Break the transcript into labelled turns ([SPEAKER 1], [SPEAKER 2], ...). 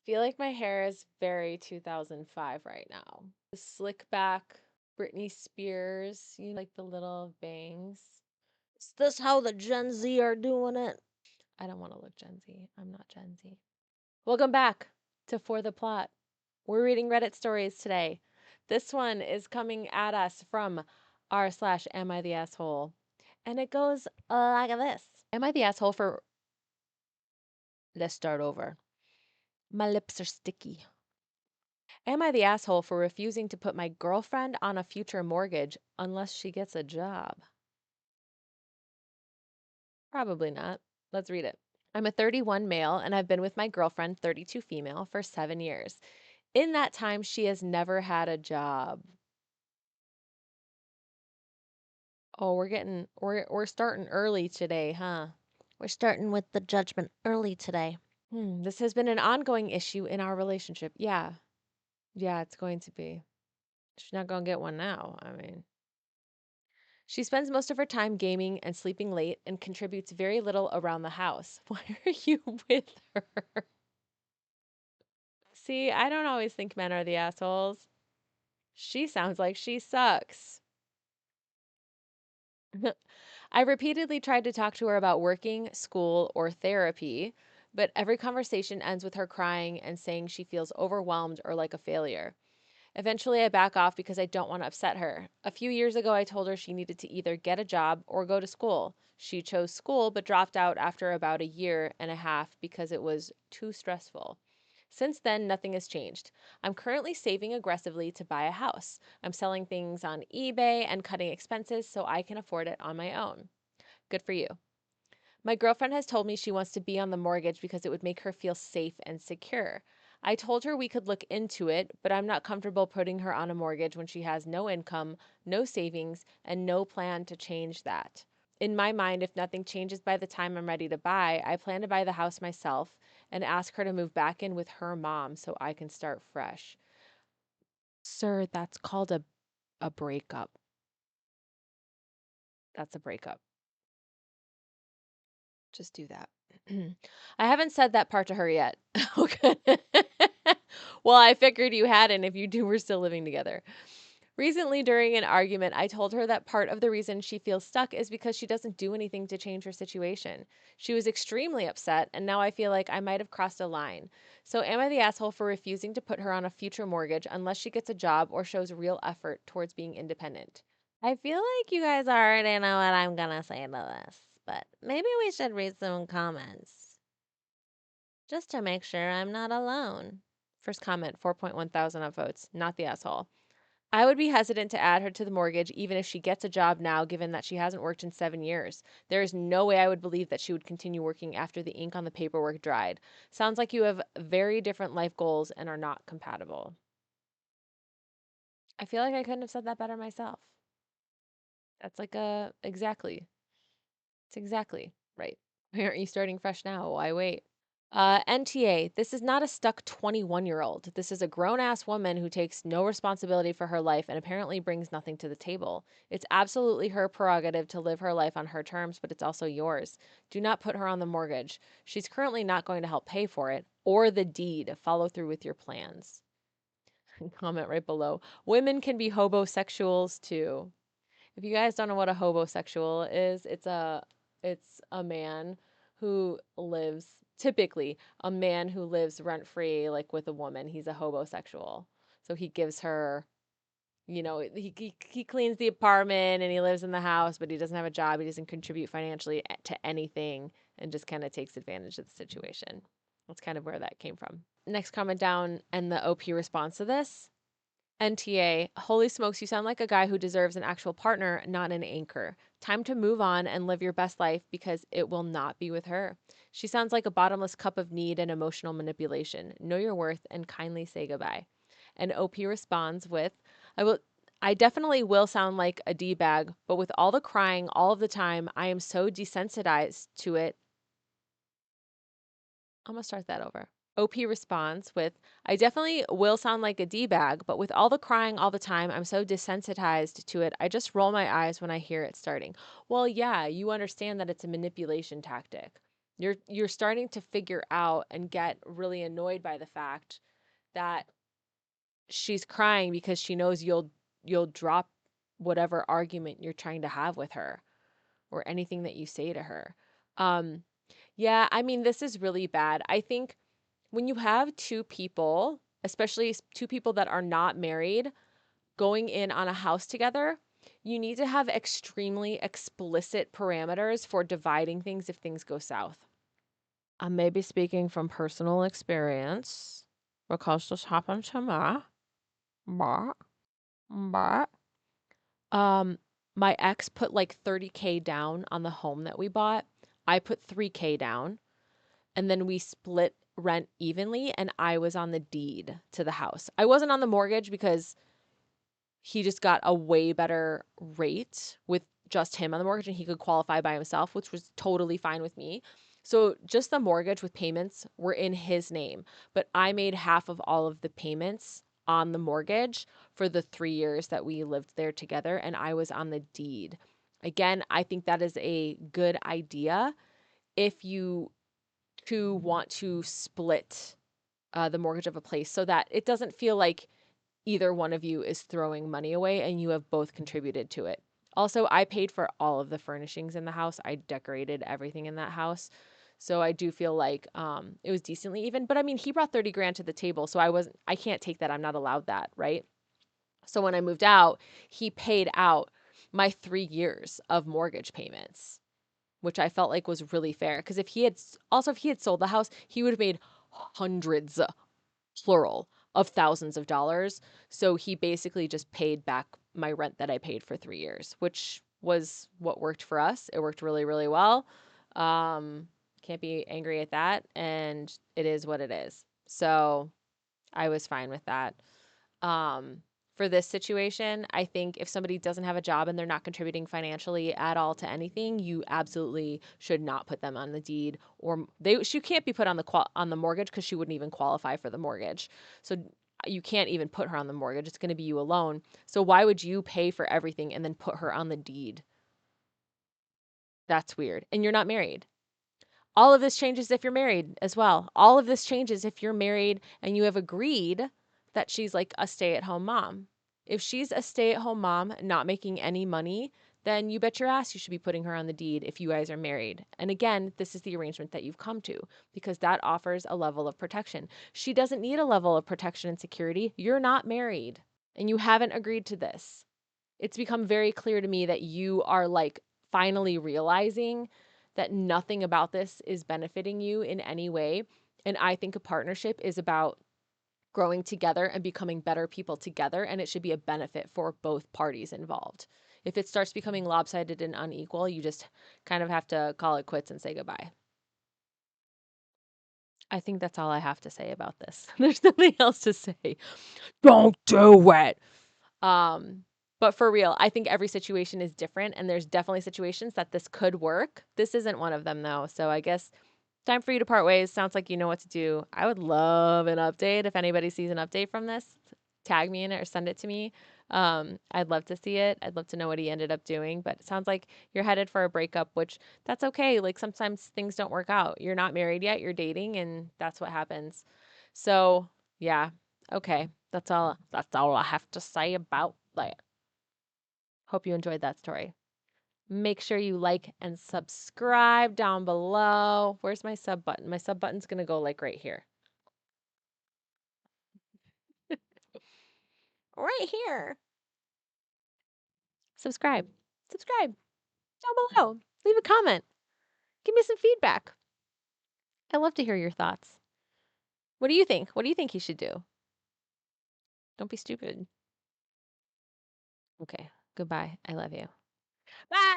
[SPEAKER 1] Feel like my hair is very 2005 right now. The slick back Britney Spears, like the little bangs.
[SPEAKER 2] Is this how the Gen Z are doing it?
[SPEAKER 1] I don't want to look Gen Z. I'm not Gen Z. Welcome back to For the Plot. We're reading Reddit stories today. This one is coming at us from r/am I the asshole. And it goes like this. Am I the asshole for. Let's start over. My lips are sticky. Am I the asshole for refusing to put my girlfriend on a future mortgage unless she gets a job? Probably not. Let's read it. I'm a 31 male and I've been with my girlfriend, 32 female, for 7 years. In that time, she has never had a job. Oh, we're starting early today, huh?
[SPEAKER 2] We're starting with the judgment early today.
[SPEAKER 1] This has been an ongoing issue in our relationship. Yeah. Yeah, it's going to be. She's not going to get one now. I mean, she spends most of her time gaming and sleeping late and contributes very little around the house. Why are you with her? See, I don't always think men are the assholes. She sounds like she sucks. I repeatedly tried to talk to her about working, school, or therapy, but every conversation ends with her crying and saying she feels overwhelmed or like a failure. Eventually, I back off because I don't want to upset her. A few years ago, I told her she needed to either get a job or go to school. She chose school but dropped out after about a year and a half because it was too stressful. Since then, nothing has changed. I'm currently saving aggressively to buy a house. I'm selling things on eBay and cutting expenses so I can afford it on my own. Good for you. My girlfriend has told me she wants to be on the mortgage because it would make her feel safe and secure. I told her we could look into it, but I'm not comfortable putting her on a mortgage when she has no income, no savings, and no plan to change that. In my mind, if nothing changes by the time I'm ready to buy, I plan to buy the house myself and ask her to move back in with her mom so I can start fresh. Sir, that's called a breakup. That's a breakup. Just do that. I haven't said that part to her yet. Okay. Well, I figured you hadn't if you two were still living together. Recently, during an argument, I told her that part of the reason she feels stuck is because she doesn't do anything to change her situation. She was extremely upset, and now I feel like I might have crossed a line. So, am I the asshole for refusing to put her on a future mortgage unless she gets a job or shows real effort towards being independent?
[SPEAKER 2] I feel like you guys already know what I'm gonna say to this, but maybe we should read some comments just to make sure I'm not alone.
[SPEAKER 1] First comment, 4.1 thousand upvotes. Not the asshole. I would be hesitant to add her to the mortgage even if she gets a job now, given that she hasn't worked in 7 years. There is no way I would believe that she would continue working after the ink on the paperwork dried. Sounds like you have very different life goals and are not compatible. I feel like I couldn't have said that better myself. That's like exactly. It's exactly right. Why aren't you starting fresh now? Why wait? NTA, this is not a stuck 21-year-old. This is a grown ass woman who takes no responsibility for her life and apparently brings nothing to the table. It's absolutely her prerogative to live her life on her terms, but it's also yours. Do not put her on the mortgage. She's currently not going to help pay for it or the deed. Follow through with your plans. Comment right below. Women can be hobosexuals too. If you guys don't know what a hobosexual is, it's a man who lives typically a man who lives rent free like with a woman. He's a hobosexual. So he gives her, he cleans the apartment and he lives in the house, but he doesn't have a job. He doesn't contribute financially to anything and just kind of takes advantage of the situation. That's kind of where that came from. Next comment down and the OP response to this. NTA, holy smokes, you sound like a guy who deserves an actual partner, not an anchor. Time to move on and live your best life because it will not be with her. She sounds like a bottomless cup of need and emotional manipulation. Know your worth and kindly say goodbye. And OP responds with, I definitely will sound like a D bag, but with all the crying all of the time, I am so desensitized to it. I'm gonna start that over. OP responds with, I definitely will sound like a D bag, but with all the crying all the time, I'm so desensitized to it, I just roll my eyes when I hear it starting. Well, yeah, you understand that it's a manipulation tactic. You're starting to figure out and get really annoyed by the fact that she's crying because she knows you'll drop whatever argument you're trying to have with her or anything that you say to her. Um yeah, I mean this is really bad. I think when you have two people, especially two people that are not married, going in on a house together, you need to have extremely explicit parameters for dividing things if things go south. I may be speaking from personal experience because this happened to me. But, but, um, my ex put like 30K down on the home that we bought. I put 3K down, and then we split rent evenly, and I was on the deed to the house. I wasn't on the mortgage because he just got a way better rate with just him on the mortgage and he could qualify by himself, which was totally fine with me. So just the mortgage with payments were in his name, but I made half of all of the payments on the mortgage for the 3 years that we lived there together, and I was on the deed. Again, I think that is a good idea if you two want to split the mortgage of a place so that it doesn't feel like either one of you is throwing money away and you have both contributed to it. Also, I paid for all of the furnishings in the house. I decorated everything in that house. So I do feel like it was decently even. But I mean, he brought 30 grand to the table. So I can't take that. I'm not allowed that. Right. So when I moved out, he paid out my 3 years of mortgage payments, which I felt like was really fair. Because if he had sold the house, he would have made hundreds plural of thousands of dollars. So he basically just paid back my rent that I paid for 3 years, which was what worked for us. It worked really, really well. Um, can't be angry at that. And it is what it is. So I was fine with that. Um, for this situation, I think if somebody doesn't have a job and they're not contributing financially at all to anything, you absolutely should not put them on the deed, or she can't be put on the mortgage because she wouldn't even qualify for the mortgage. So you can't even put her on the mortgage. It's going to be you alone. So why would you pay for everything and then put her on the deed? That's weird. And you're not married. All of this changes if you're married as well. All of this changes if you're married and you have agreed that she's like a stay at home mom. If she's a stay at home mom, not making any money, then you bet your ass you should be putting her on the deed if you guys are married. And again, this is the arrangement that you've come to because that offers a level of protection. She doesn't need a level of protection and security. You're not married and you haven't agreed to this. It's become very clear to me that you are like finally realizing that nothing about this is benefiting you in any way. And I think a partnership is about growing together and becoming better people together. And it should be a benefit for both parties involved. If it starts becoming lopsided and unequal, you just kind of have to call it quits and say goodbye. I think that's all I have to say about this. There's nothing else to say. Don't do it. Um, but for real, I think every situation is different, and there's definitely situations that this could work. This isn't one of them, though. So I guess time for you to part ways. Sounds like you know what to do. I would love an update. If anybody sees an update from this, tag me in it or send it to me. I'd love to see it. I'd love to know what he ended up doing. But it sounds like you're headed for a breakup, which that's okay. Like sometimes things don't work out. You're not married yet, you're dating, and that's what happens. So yeah, okay. That's all I have to say about that. Hope you enjoyed that story. Make sure you like and subscribe down below. Where's my sub button? My sub button's gonna go like right here. Right here. Subscribe. Subscribe down below. Leave a comment. Give me some feedback. I love to hear your thoughts. What do you think? What do you think he should do? Don't be stupid. Okay. Goodbye. I love you. Bye.